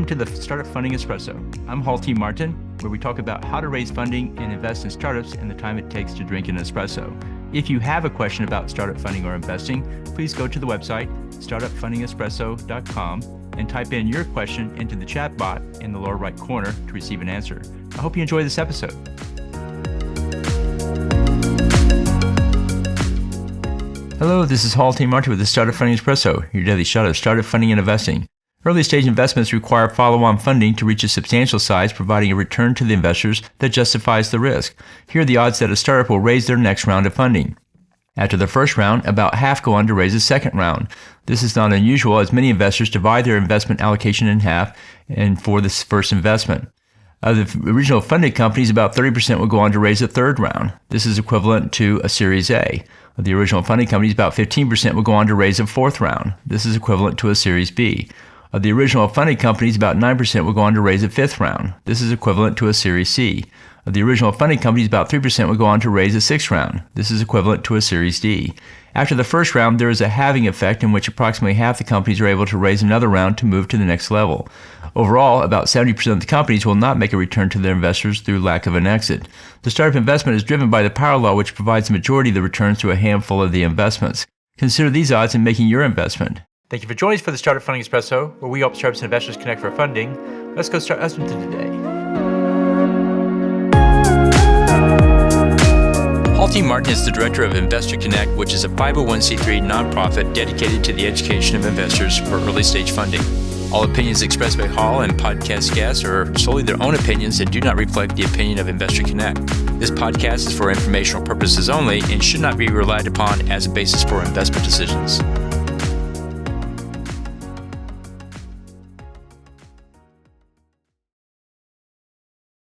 Welcome to the Startup Funding Espresso. I'm Hall T. Martin, where we talk about how to raise funding and invest in startups and the time it takes to drink an espresso. If you have a question about startup funding or investing, please go to the website, startupfundingespresso.com, and type in your question into the chat bot in the lower right corner to receive an answer. I hope you enjoy this episode. Hello, this is Hall T. Martin with the Startup Funding Espresso, your daily shot of startup funding and investing. Early-stage investments require follow-on funding to reach a substantial size, providing a return to the investors that justifies the risk. Here are the odds that a startup will raise their next round of funding. After the first round, about half go on to raise a second round. This is not unusual, as many investors divide their investment allocation in half and for this first investment. Of the original funded companies, about 30% will go on to raise a third round. This is equivalent to a Series A. Of the original funded companies, about 15% will go on to raise a fourth round. This is equivalent to a Series B. Of the original funded companies, about 9% will go on to raise a fifth round. This is equivalent to a Series C. Of the original funded companies, about 3% will go on to raise a sixth round. This is equivalent to a Series D. After the first round, there is a halving effect in which approximately half the companies are able to raise another round to move to the next level. Overall, about 70% of the companies will not make a return to their investors through lack of an exit. The startup investment is driven by the power law, which provides the majority of the returns to a handful of the investments. Consider these odds in making your investment. Thank you for joining us for the Startup Funding Espresso, where we help startups and investors connect for funding. Let's go start listening to today. Hall T. Martin is the director of Investor Connect, which is a 501c3 nonprofit dedicated to the education of investors for early-stage funding. All opinions expressed by Hall and podcast guests are solely their own opinions and do not reflect the opinion of Investor Connect. This podcast is for informational purposes only and should not be relied upon as a basis for investment decisions.